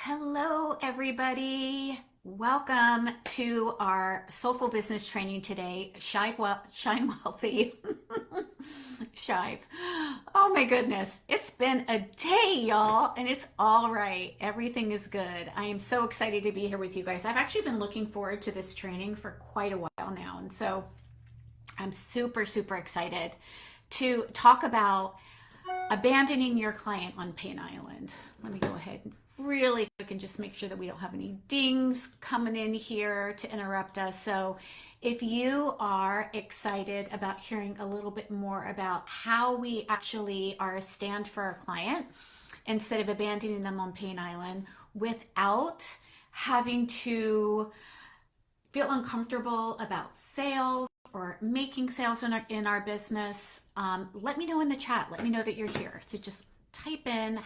Hello, everybody. Welcome to our soulful business training today. Shine wealthy. Shive. Oh my goodness. It's been a day, y'all, and it's all right. Everything is good. I am so excited to be here with you guys. I've actually been looking forward to this training for quite a while now, and so I'm super, super excited to talk about abandoning your client on Pain Island. Let me go ahead really quick and just make sure that we don't have any dings coming in here to interrupt us. So if you are excited about hearing a little bit more about how we actually are a stand for our client instead of abandoning them on Pain Island without having to feel uncomfortable about sales or making sales in our business, let me know in the chat. Let me know that you're here. So just type in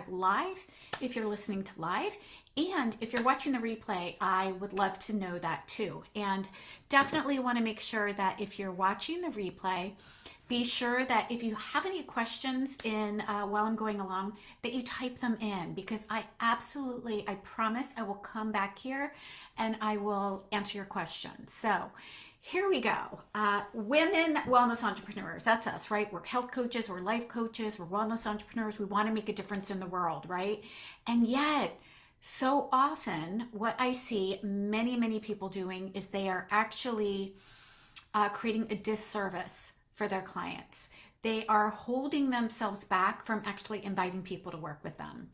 #live if you're listening to live. And if you're watching the replay, I would love to know that too. And definitely want to make sure that if you're watching the replay, be sure that if you have any questions while I'm going along, that you type them in, because I promise I will come back here and I will answer your questions. So here we go. Women wellness entrepreneurs, that's us, right? We're health coaches, we're life coaches, we're wellness entrepreneurs. We want to make a difference in the world, right? And yet, so often what I see many people doing is they are actually creating a disservice for their clients. They are holding themselves back from actually inviting people to work with them.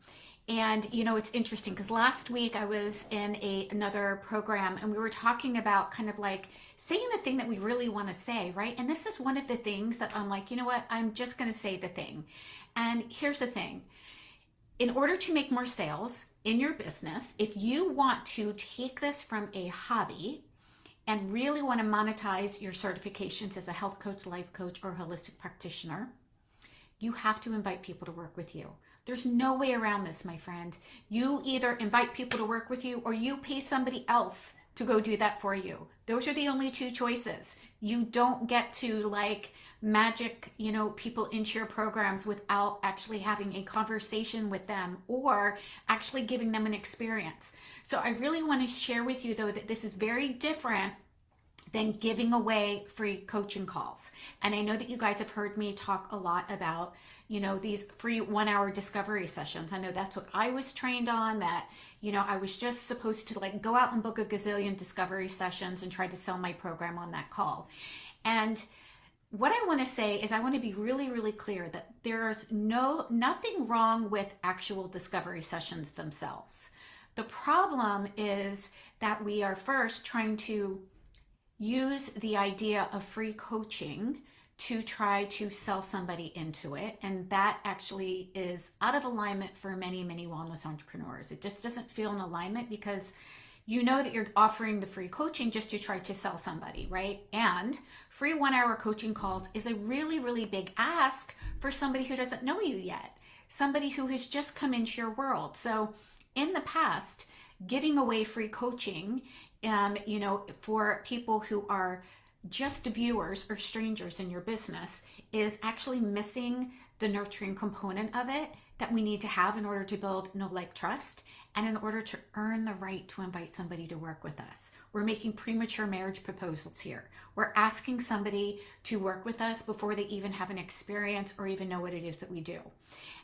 And it's interesting because last week I was in another program and we were talking about kind of like saying the thing that we really want to say, right? And this is one of the things that I'm like, you know what? I'm just going to say the thing. And here's the thing. In order to make more sales in your business, if you want to take this from a hobby and really want to monetize your certifications as a health coach, life coach, or holistic practitioner, you have to invite people to work with you. There's no way around this, my friend. You either invite people to work with you or you pay somebody else to go do that for you. Those are the only two choices. You don't get to magic, people into your programs without actually having a conversation with them or actually giving them an experience. So I really want to share with you though that this is very different than giving away free coaching calls. And I know that you guys have heard me talk a lot about, these free 1-hour discovery sessions. I know that's what I was trained on, that, I was just supposed to go out and book a gazillion discovery sessions and try to sell my program on that call. And what I want to say is I want to be really, really clear that there's nothing wrong with actual discovery sessions themselves. The problem is that we are first trying to use the idea of free coaching to try to sell somebody into it. And that actually is out of alignment for many wellness entrepreneurs. It just doesn't feel in alignment because you know that you're offering the free coaching just to try to sell somebody, right? And free 1-hour coaching calls is a really, really big ask for somebody who doesn't know you yet, somebody who has just come into your world. So in the past, giving away free coaching for people who are just viewers or strangers in your business is actually missing the nurturing component of it that we need to have in order to build know, like, trust, and in order to earn the right to invite somebody to work with us. We're making premature marriage proposals here. We're asking somebody to work with us before they even have an experience or even know what it is that we do.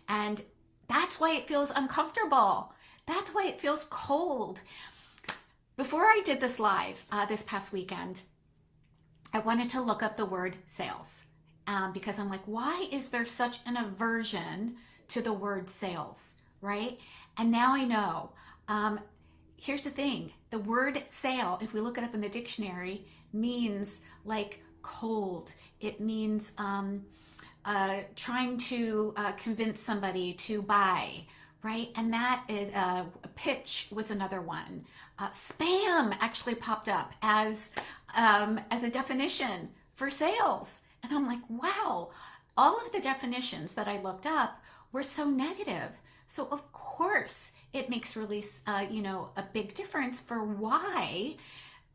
And that's why it feels uncomfortable. That's why it feels cold. Before I did this live this past weekend, I wanted to look up the word sales because I'm like, why is there such an aversion to the word sales, right? And now I know. Here's the thing. The word sale, if we look it up in the dictionary, means like cold. It means trying to convince somebody to buy, right? And that is a pitch was another one. Spam actually popped up as a definition for sales. And I'm like, wow, all of the definitions that I looked up were so negative. So of course it makes really, a big difference for why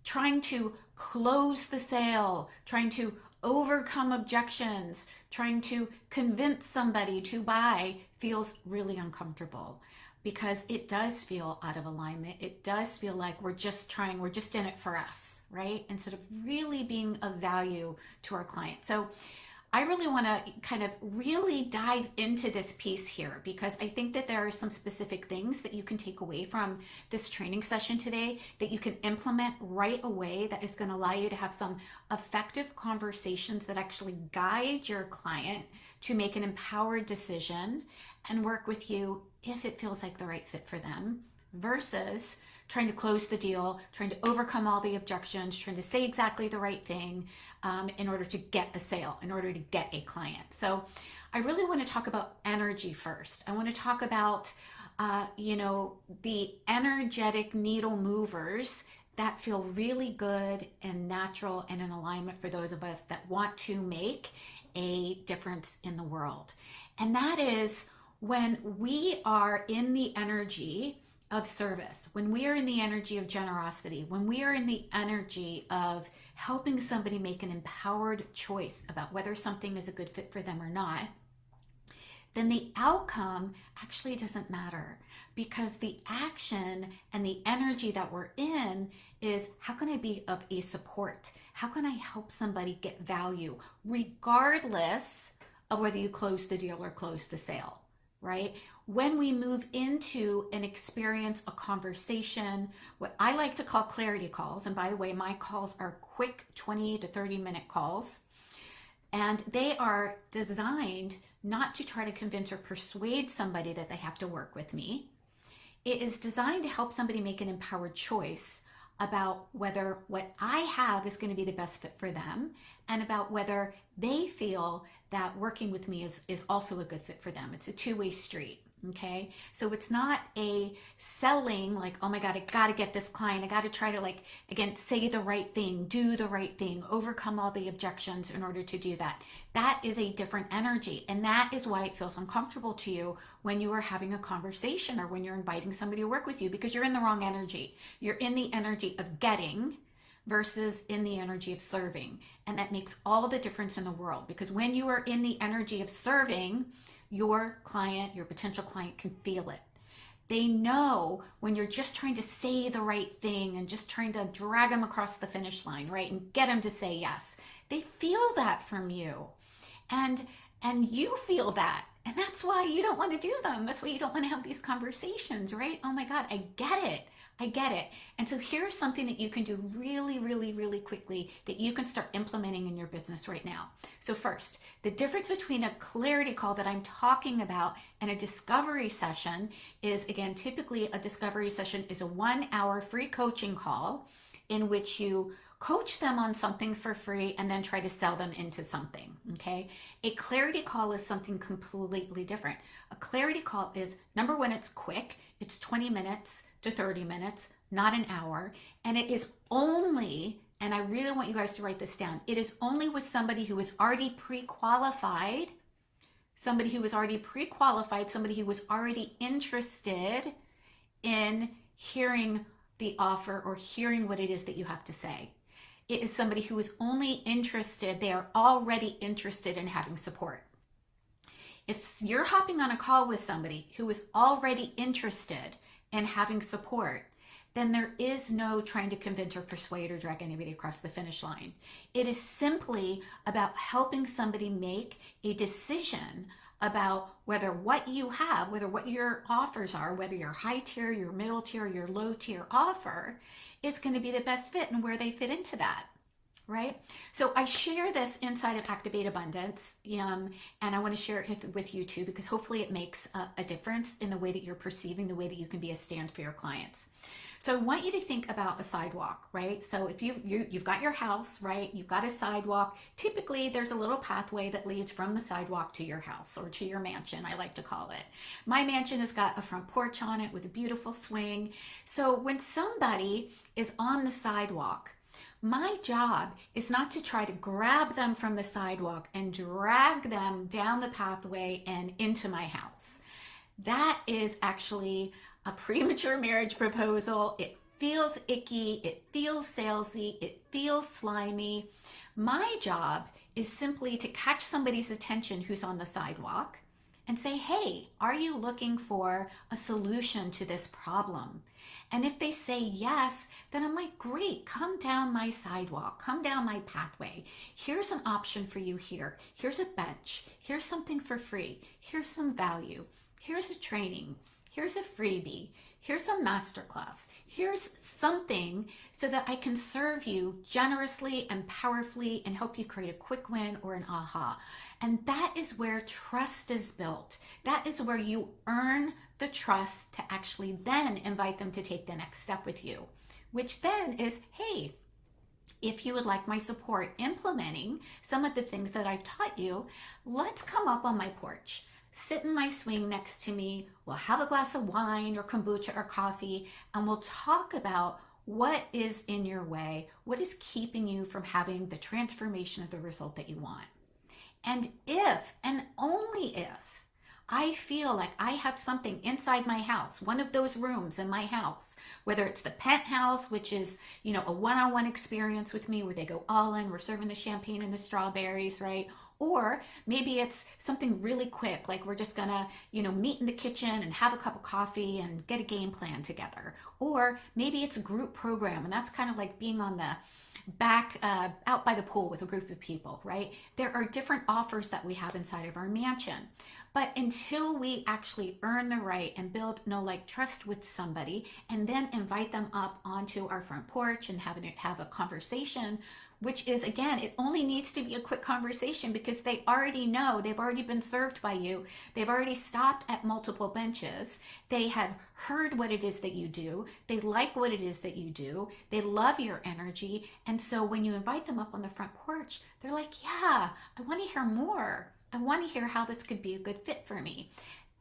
trying to close the sale, trying to overcome objections, trying to convince somebody to buy feels really uncomfortable. because it does feel out of alignment. It does feel like we're just in it for us, right? Instead of really being of value to our client. So I really want to kind of really dive into this piece here, because I think that there are some specific things that you can take away from this training session today that you can implement right away, that is going to allow you to have some effective conversations that actually guide your client to make an empowered decision and work with you if it feels like the right fit for them, versus trying to close the deal, trying to overcome all the objections, trying to say exactly the right thing in order to get a sale, in order to get a client. So I really want to talk about energy first. I want to talk about, the energetic needle movers that feel really good and natural and in alignment for those of us that want to make a difference in the world. And that is when we are in the energy of service, when we are in the energy of generosity, when we are in the energy of helping somebody make an empowered choice about whether something is a good fit for them or not, then the outcome actually doesn't matter, because the action and the energy that we're in is, how can I be of a support? How can I help somebody get value, regardless of whether you close the deal or close the sale, right? When we move into an experience, a conversation, what I like to call clarity calls, and by the way, my calls are quick 20 to 30 minute calls, and they are designed not to try to convince or persuade somebody that they have to work with me. It is designed to help somebody make an empowered choice about whether what I have is going to be the best fit for them, and about whether they feel that working with me is also a good fit for them. It's a two-way street. Okay, so it's not a selling, like, oh my God, I got to get this client. I got to try to, like, again, say the right thing, do the right thing, overcome all the objections in order to do that. That is a different energy. And that is why it feels uncomfortable to you when you are having a conversation or when you're inviting somebody to work with you, because you're in the wrong energy. You're in the energy of getting versus in the energy of serving. And that makes all the difference in the world, because when you are in the energy of serving, your client, your potential client, can feel it. They know when you're just trying to say the right thing and just trying to drag them across the finish line, right? And get them to say yes. They feel that from you. And you feel that. And that's why you don't want to do them. That's why you don't want to have these conversations, right? Oh my God, I get it. I get it. And so here's something that you can do really, really, really quickly that you can start implementing in your business right now. So first, the difference between a clarity call that I'm talking about and a discovery session is, again, typically a discovery session is a 1 hour free coaching call in which you coach them on something for free and then try to sell them into something, okay? A clarity call is something completely different. A clarity call is, number one, it's quick. It's 20 minutes to 30 minutes, not an hour. And it is only, and I really want you guys to write this down, it is only with somebody who is already pre-qualified, somebody who was already interested in hearing the offer or hearing what it is that you have to say. It is somebody who is only interested, they are already interested in having support. If you're hopping on a call with somebody who is already interested in having support, then there is no trying to convince or persuade or drag anybody across the finish line. It is simply about helping somebody make a decision about whether what you have, whether what your offers are, whether your high tier, your middle tier, your low tier offer is going to be the best fit and where they fit into that, right? So I share this inside of Activate Abundance, and I want to share it with you too, because hopefully it makes a difference in the way that you're perceiving, the way that you can be a stand for your clients. So I want you to think about a sidewalk, right? So if you've got your house, right? You've got a sidewalk. Typically, there's a little pathway that leads from the sidewalk to your house or to your mansion, I like to call it. My mansion has got a front porch on it with a beautiful swing. So when somebody is on the sidewalk, my job is not to try to grab them from the sidewalk and drag them down the pathway and into my house. That is actually a premature marriage proposal. It feels icky, it feels salesy, it feels slimy. My job is simply to catch somebody's attention who's on the sidewalk and say, hey, are you looking for a solution to this problem? And if they say yes, then I'm like, great, come down my sidewalk, come down my pathway. Here's an option for you here. Here's a bench. Here's something for free. Here's some value. Here's a training. Here's a freebie. Here's a masterclass. Here's something so that I can serve you generously and powerfully and help you create a quick win or an aha. And that is where trust is built. That is where you earn the trust to actually then invite them to take the next step with you, which then is, hey, if you would like my support implementing some of the things that I've taught you, let's come up on my porch. Sit in my swing next to me. We'll have a glass of wine or kombucha or coffee, and we'll talk about what is in your way, what is keeping you from having the transformation of the result that you want. And if, and only if, I feel like I have something inside my house, one of those rooms in my house, whether it's the penthouse, which is, a one-on-one experience with me where they go all in, we're serving the champagne and the strawberries, right? Or maybe it's something really quick, like we're just gonna, meet in the kitchen and have a cup of coffee and get a game plan together. Or maybe it's a group program, and that's kind of like being on the back out by the pool with a group of people, right? There are different offers that we have inside of our mansion. But until we actually earn the right and build know, like, trust with somebody, and then invite them up onto our front porch and have a conversation, which is, again, it only needs to be a quick conversation because they already know, they've already been served by you. They've already stopped at multiple benches. They have heard what it is that you do. They like what it is that you do. They love your energy. And so when you invite them up on the front porch, they're like, yeah, I want to hear more. I want to hear how this could be a good fit for me.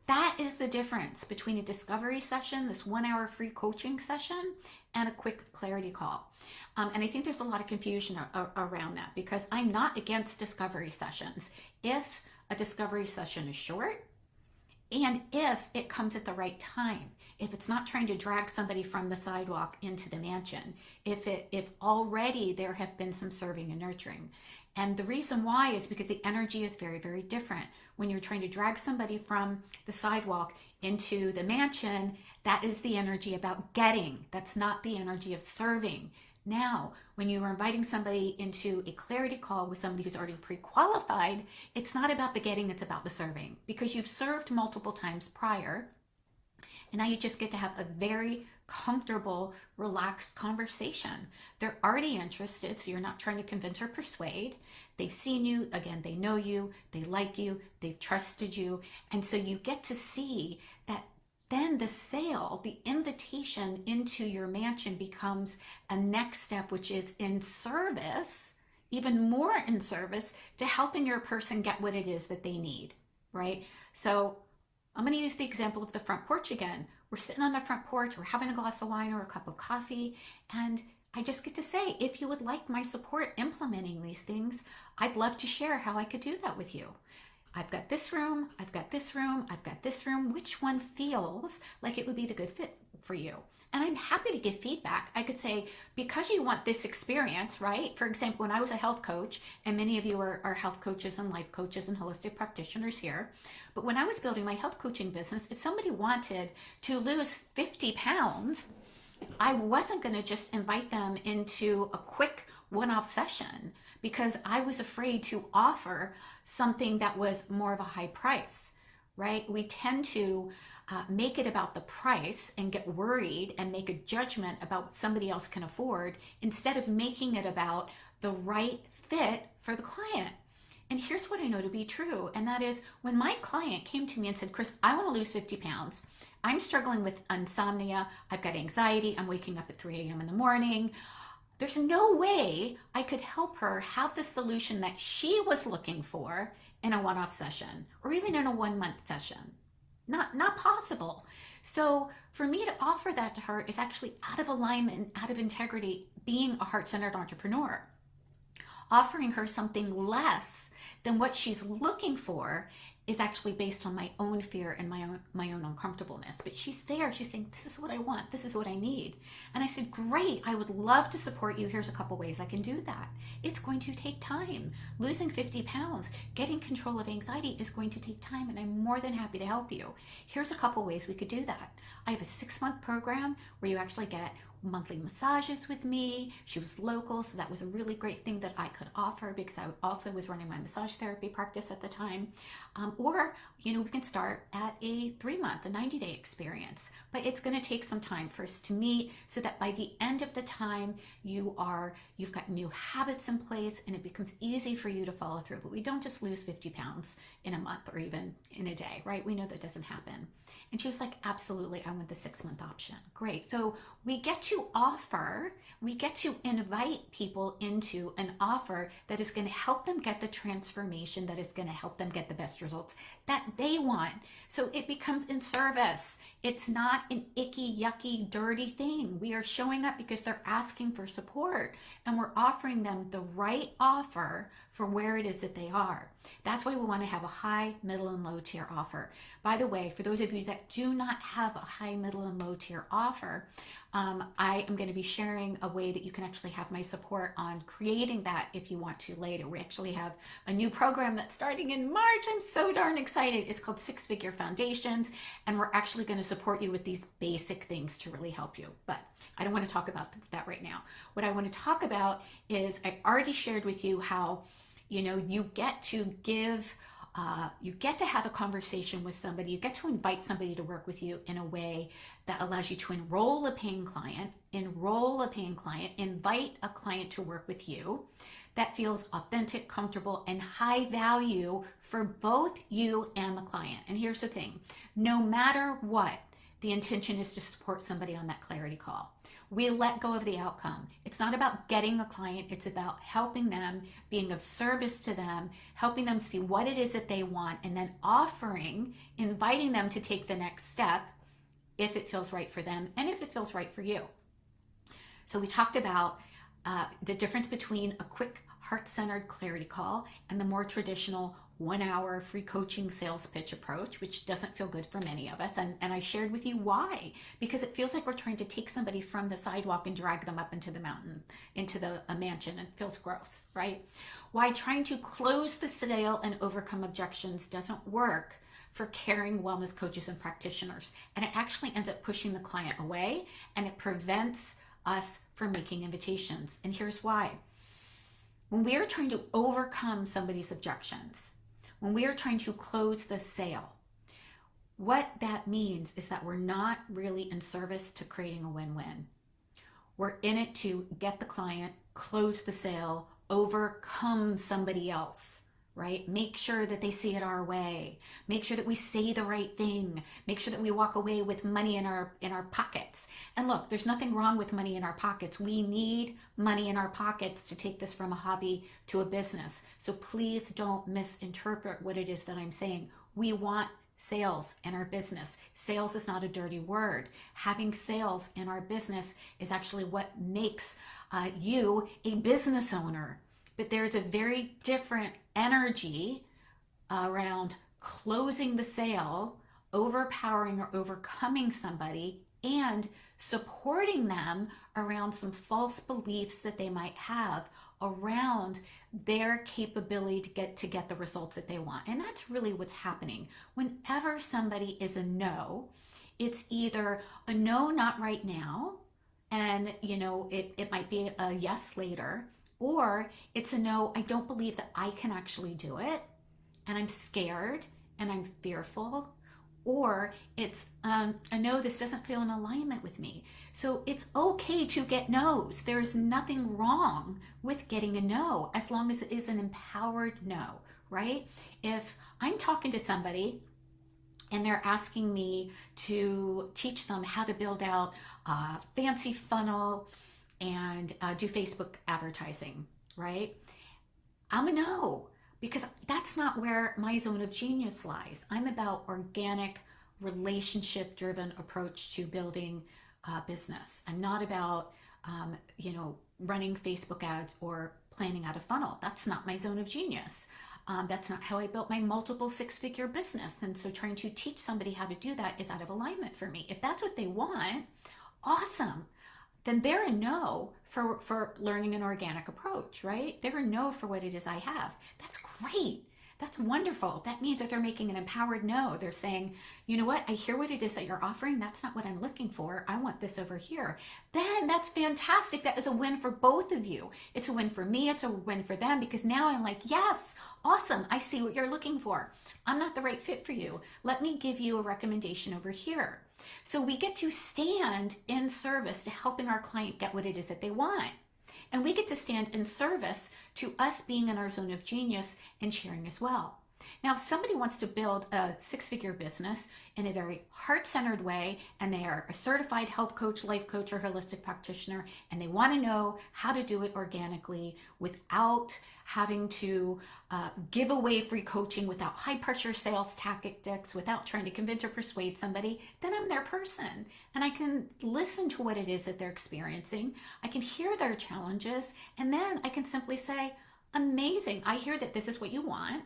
That is the difference between a discovery session, this 1 hour free coaching session, and a quick clarity call. And I think there's a lot of confusion around that because I'm not against discovery sessions if a discovery session is short and if it comes at the right time. If it's not trying to drag somebody from the sidewalk into the mansion, if already there have been some serving and nurturing. And the reason why is because the energy is very, very different. When you're trying to drag somebody from the sidewalk into the mansion, that is the energy about getting. That's not the energy of serving. Now, when you are inviting somebody into a clarity call with somebody who's already pre-qualified, it's not about the getting, it's about the serving. Because you've served multiple times prior, and now you just get to have a very comfortable, relaxed conversation. They're already interested, so you're not trying to convince or persuade. They've seen you, again, they know you, they like you, they've trusted you. And so you get to see that then the sale, the invitation into your mansion becomes a next step, which is in service, even more in service to helping your person get what it is that they need, right? So I'm going to use the example of the front porch again. We're sitting on the front porch, we're having a glass of wine or a cup of coffee, and I just get to say, if you would like my support implementing these things, I'd love to share how I could do that with you. I've got this room, I've got this room, I've got this room. Which one feels like it would be the good fit for you? And I'm happy to give feedback. I could say, because you want this experience, right? For example, when I was a health coach, and many of you are health coaches and life coaches and holistic practitioners here, but when I was building my health coaching business, if somebody wanted to lose 50 pounds, I wasn't going to just invite them into a quick one-off session because I was afraid to offer something that was more of a high price, right? We tend to make it about the price and get worried and make a judgment about what somebody else can afford instead of making it about the right fit for the client. And here's what I know to be true, and that is when my client came to me and said, Chris, I want to lose 50 pounds. I'm struggling with insomnia. I've got anxiety. I'm waking up at 3 a.m. in the morning. There's no way I could help her have the solution that she was looking for in a one-off session or even in a 1-month session. Not possible. So for me to offer that to her is actually out of alignment, out of integrity, being a heart-centered entrepreneur. Offering her something less than what she's looking for is actually based on my own fear and my own uncomfortableness. But she's there, she's saying, this is what I want, this is what I need. And I said, great, I would love to support you. Here's a couple ways I can do that. It's going to take time. Losing 50 pounds, getting control of anxiety is going to take time, and I'm more than happy to help you. Here's a couple ways we could do that. I have a 6-month program where you actually get monthly massages with me. She was local, so that was a really great thing that I could offer, because I also was running my massage therapy practice at the time. Or, we can start at a 3-month, a 90-day experience, but it's going to take some time for us to meet, so that by the end of the time you've got new habits in place and it becomes easy for you to follow through. But we don't just lose 50 pounds in a month or even in a day, right? We know that doesn't happen. And she was like, absolutely, I want the 6-month option. Great. So we get to invite people into an offer that is going to help them get the transformation, that is going to help them get the best results that they want. So it becomes in service. It's not an icky, yucky, dirty thing. We are showing up because they're asking for support, and we're offering them the right offer for where it is that they are. That's why we want to have a high, middle, and low tier offer. By the way, for those of you that do not have a high, middle, and low tier offer, I am going to be sharing a way that you can actually have my support on creating that if you want to later. We actually have a new program that's starting in March. I'm so darn excited. It's called 6-Figure Foundations, and we're actually going to support you with these basic things to really help you. But I don't want to talk about that right now. What I want to talk about is, I already shared with you how you get to have a conversation with somebody. You get to invite somebody to work with you in a way that allows you to enroll a paying client, invite a client to work with you that feels authentic, comfortable, and high value for both you and the client. And here's the thing, no matter what, the intention is to support somebody on that clarity call. We let go of the outcome. It's not about getting a client. It's about helping them, being of service to them, helping them see what it is that they want, and then inviting them to take the next step if it feels right for them and if it feels right for you. So we talked about the difference between a quick, heart-centered clarity call and the more traditional 1-hour free coaching sales pitch approach, which doesn't feel good for many of us. And I shared with you why, because it feels like we're trying to take somebody from the sidewalk and drag them up into the mountain, into a mansion, and it feels gross, right? Why trying to close the sale and overcome objections doesn't work for caring wellness coaches and practitioners. And it actually ends up pushing the client away, and it prevents us from making invitations. And here's why. When we are trying to overcome somebody's objections, when we are trying to close the sale, what that means is that we're not really in service to creating a win-win. We're in it to get the client, close the sale, overcome somebody else, right? Make sure that they see it our way. Make sure that we say the right thing. Make sure that we walk away with money in our pockets. And look, there's nothing wrong with money in our pockets. We need money in our pockets to take this from a hobby to a business. So please don't misinterpret what it is that I'm saying. We want sales in our business. Sales is not a dirty word. Having sales in our business is actually what makes you a business owner. But there's a very different energy around closing the sale, overpowering or overcoming somebody, and supporting them around some false beliefs that they might have around their capability to get the results that they want. And that's really what's happening. Whenever somebody is a no, it's either a no, not right now, and it might be a yes later, or it's a no, I don't believe that I can actually do it, and I'm scared and I'm fearful, or it's a no, this doesn't feel in alignment with me. So it's okay to get no's. There's nothing wrong with getting a no, as long as it is an empowered no, right? If I'm talking to somebody and they're asking me to teach them how to build out a fancy funnel and do Facebook advertising, right? I'm a no, because that's not where my zone of genius lies. I'm about organic, relationship-driven approach to building a business. I'm not about, running Facebook ads or planning out a funnel. That's not my zone of genius. That's not how I built my multiple six-figure business. And so trying to teach somebody how to do that is out of alignment for me. If that's what they want, awesome. Then they're a no for learning an organic approach, right? They're a no for what it is I have. That's great. That's wonderful. That means that they're making an empowered no. They're saying, you know what? I hear what it is that you're offering. That's not what I'm looking for. I want this over here. Then that's fantastic. That is a win for both of you. It's a win for me. It's a win for them, because now I'm like, yes, awesome. I see what you're looking for. I'm not the right fit for you. Let me give you a recommendation over here. So we get to stand in service to helping our client get what it is that they want. And we get to stand in service to us being in our zone of genius and sharing as well. Now, if somebody wants to build a six-figure business in a very heart-centered way, and they are a certified health coach, life coach, or holistic practitioner, and they want to know how to do it organically without having to give away free coaching, without high-pressure sales tactics, without trying to convince or persuade somebody, then I'm their person. And I can listen to what it is that they're experiencing. I can hear their challenges, and then I can simply say, amazing, I hear that this is what you want.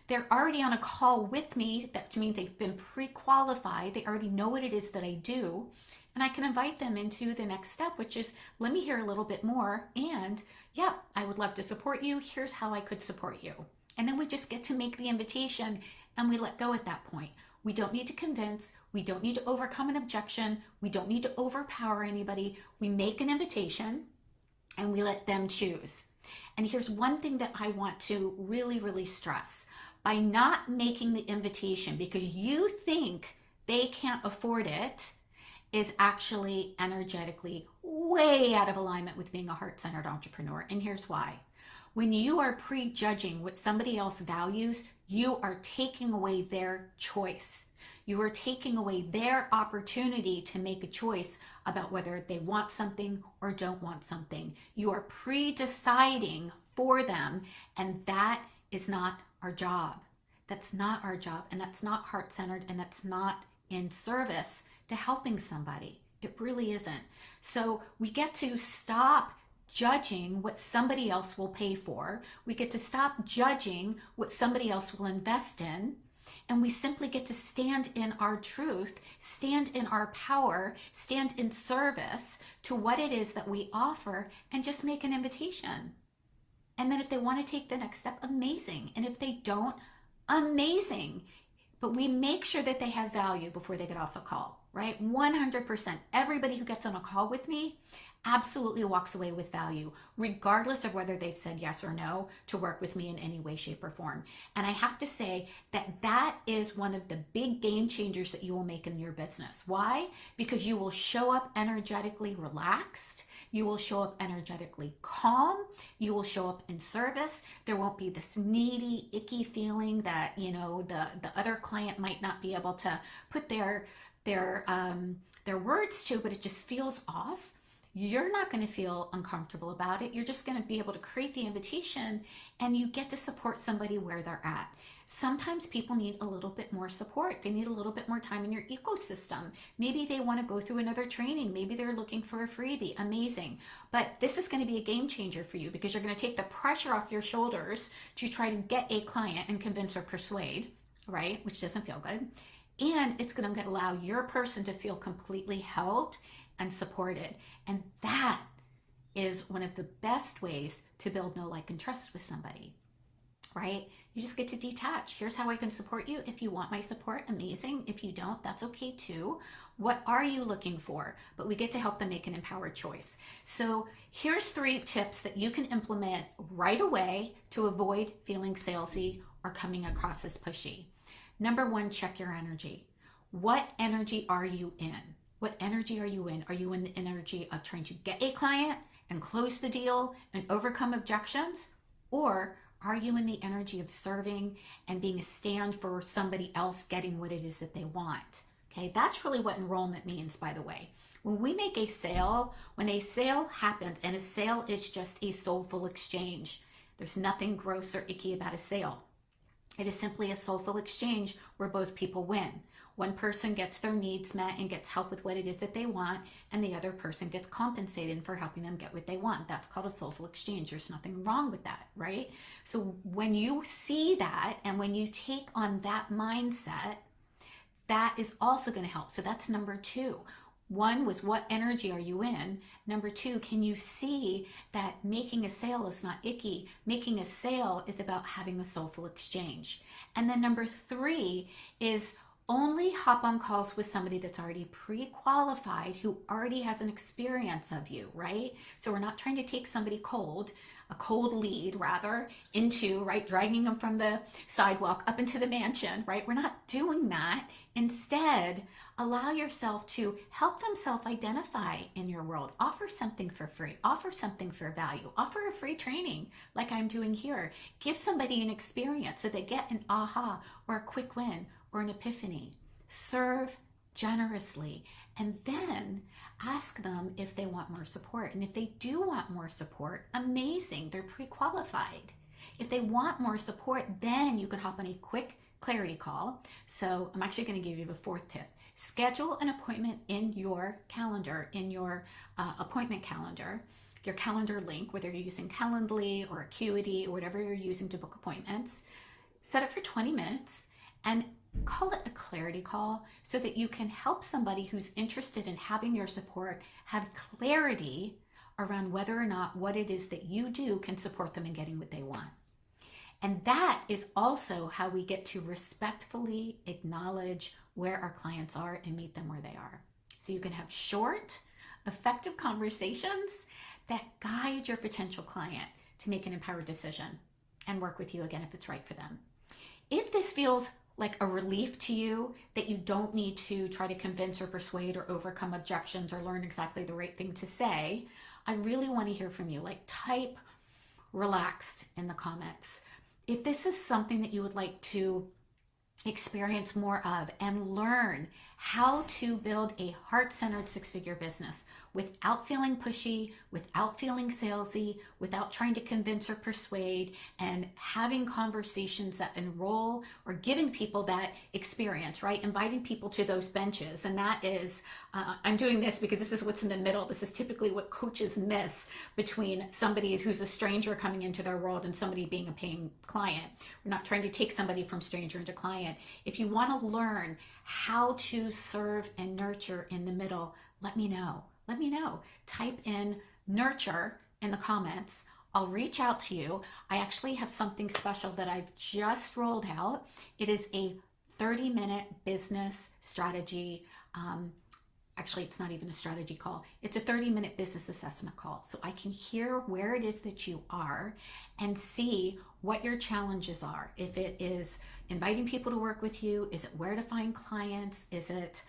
They're already on a call with me. That means they've been pre-qualified. They already know what it is that I do. And I can invite them into the next step, which is, let me hear a little bit more. And yeah, I would love to support you. Here's how I could support you. And then we just get to make the invitation, and we let go at that point. We don't need to convince. We don't need to overcome an objection. We don't need to overpower anybody. We make an invitation and we let them choose. And here's one thing that I want to really, really stress. By not making the invitation because you think they can't afford it, is actually energetically way out of alignment with being a heart-centered entrepreneur. And here's why. When you are prejudging what somebody else values, you are taking away their choice. You are taking away their opportunity to make a choice about whether they want something or don't want something. You are pre-deciding for them, and that is not our job. That's not our job, and that's not heart-centered, and that's not in service to helping somebody. It really isn't. So we get to stop judging what somebody else will pay for. We get to stop judging what somebody else will invest in. And we simply get to stand in our truth, stand in our power, stand in service to what it is that we offer, and just make an invitation. And then if they want to take the next step, amazing. And if they don't, amazing. But we make sure that they have value before they get off the call, right? 100%. Everybody who gets on a call with me absolutely walks away with value, regardless of whether they've said yes or no to work with me in any way, shape, or form. And I have to say that that is one of the big game changers that you will make in your business. Why? Because you will show up energetically relaxed. You will show up energetically calm. You will show up in service. There won't be this needy, icky feeling that, you know, the other client might not be able to put their words to, but it just feels off. You're not going to feel uncomfortable about it. You're just going to be able to create the invitation, and you get to support somebody where they're at. Sometimes people need a little bit more support. They need a little bit more time in your ecosystem. Maybe they want to go through another training. Maybe they're looking for a freebie. Amazing. But this is going to be a game changer for you, because you're going to take the pressure off your shoulders to try to get a client and convince or persuade, right? Which doesn't feel good. And it's going to allow your person to feel completely held and supported. And that is one of the best ways to build know, like, and trust with somebody, right? You just get to detach. Here's how I can support you. If you want my support, amazing. If you don't, that's okay too. What are you looking for? But we get to help them make an empowered choice. So here's 3 tips that you can implement right away to avoid feeling salesy or coming across as pushy. Number 1, check your energy. What energy are you in? What energy are you in? Are you in the energy of trying to get a client and close the deal and overcome objections? Or are you in the energy of serving and being a stand for somebody else getting what it is that they want? Okay, that's really what enrollment means, by the way. When we make a sale, when a sale happens, and a sale is just a soulful exchange, there's nothing gross or icky about a sale. It is simply a soulful exchange where both people win. One person gets their needs met and gets help with what it is that they want, and the other person gets compensated for helping them get what they want. That's called a soulful exchange. There's nothing wrong with that, right? So when you see that and when you take on that mindset, that is also going to help. So that's number 2. One was, what energy are you in? Number 2, can you see that making a sale is not icky? Making a sale is about having a soulful exchange. And then number 3 is, only hop on calls with somebody that's already pre-qualified, who already has an experience of you, right? So we're not trying to take somebody cold, a cold lead rather, into, right, dragging them from the sidewalk up into the mansion, right? We're not doing that. Instead, allow yourself to help them self-identify in your world. Offer something for free. Offer something for value. Offer a free training like I'm doing here. Give somebody an experience so they get an aha or a quick win or an epiphany. Serve generously, and then ask them if they want more support. And if they do want more support, amazing, they're pre-qualified. If they want more support, then you can hop on a quick clarity call. So I'm actually going to give you the 4th tip. Schedule an appointment in your calendar, in your appointment calendar, your calendar link, whether you're using Calendly or Acuity or whatever you're using to book appointments. Set it for 20 minutes and call it a clarity call, so that you can help somebody who's interested in having your support have clarity around whether or not what it is that you do can support them in getting what they want. And that is also how we get to respectfully acknowledge where our clients are and meet them where they are. So you can have short, effective conversations that guide your potential client to make an empowered decision and work with you again if it's right for them. If this feels like a relief to you, that you don't need to try to convince or persuade or overcome objections or learn exactly the right thing to say, I really want to hear from you. Like, type relaxed in the comments. If this is something that you would like to experience more of and learn how to build a heart-centered 6-figure business without feeling pushy, without feeling salesy, without trying to convince or persuade, and having conversations that enroll, or giving people that experience, right? Inviting people to those benches. And that is, I'm doing this because this is what's in the middle. This is typically what coaches miss between somebody who's a stranger coming into their world and somebody being a paying client. We're not trying to take somebody from stranger into client. If you want to learn how to serve and nurture in the middle, let me know. Let me know. Type in nurture in the comments. I'll reach out to you. I actually have something special that I've just rolled out. It is a 30-minute business strategy. Actually, it's not even a strategy call. It's a 30-minute business assessment call. So I can hear where it is that you are and see what your challenges are. If it is inviting people to work with you, is it where to find clients? Is it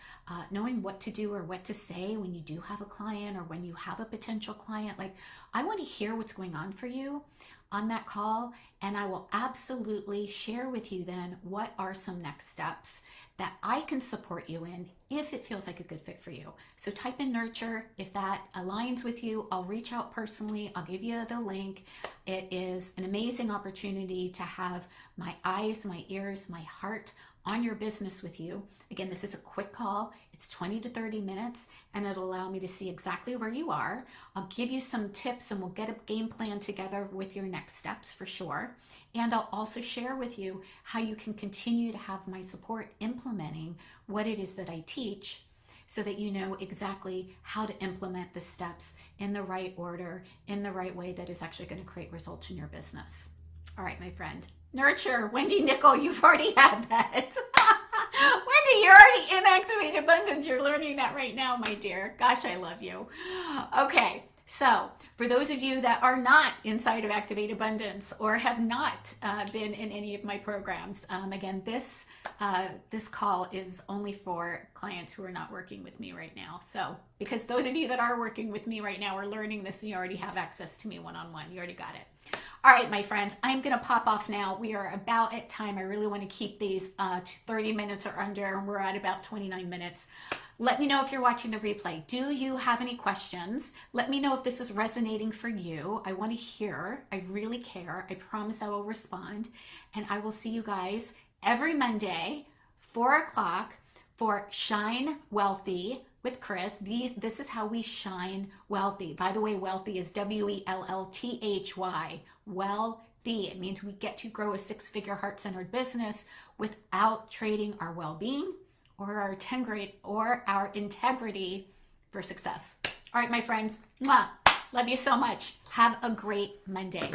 knowing what to do or what to say when you do have a client or when you have a potential client? Like, I want to hear what's going on for you on that call, and I will absolutely share with you then what are some next steps that I can support you in if it feels like a good fit for you. So type in nurture. If that aligns with you, I'll reach out personally. I'll give you the link. It is an amazing opportunity to have my eyes, my ears, my heart on your business with you. Again, this is a quick call. It's 20 to 30 minutes, and it'll allow me to see exactly where you are. I'll give you some tips, and we'll get a game plan together with your next steps for sure. And I'll also share with you how you can continue to have my support implementing what it is that I teach, so that you know exactly how to implement the steps in the right order, in the right way that is actually going to create results in your business. All right, my friend. Nurture, Wendy Nickel, you've already had that. Wendy, you're already in Activate Abundance. You're learning that right now, my dear. Gosh, I love you. Okay, so for those of you that are not inside of Activate Abundance or have not been in any of my programs, again, this call is only for clients who are not working with me right now. So because those of you that are working with me right now are learning this, and you already have access to me one-on-one. You already got it. All right, my friends, I'm going to pop off now. We are about at time. I really want to keep these to 30 minutes or under, and we're at about 29 minutes. Let me know if you're watching the replay. Do you have any questions? Let me know if this is resonating for you. I want to hear. I really care. I promise I will respond. And I will see you guys every Monday, 4 o'clock, for Shine Wealthy with Chris. This is how we shine wealthy. By the way, wealthy is WELLTHY, wealthy. It means we get to grow a six-figure heart-centered business without trading our well-being or our integrity for success. All right, my friends, mwah, love you so much. Have a great Monday.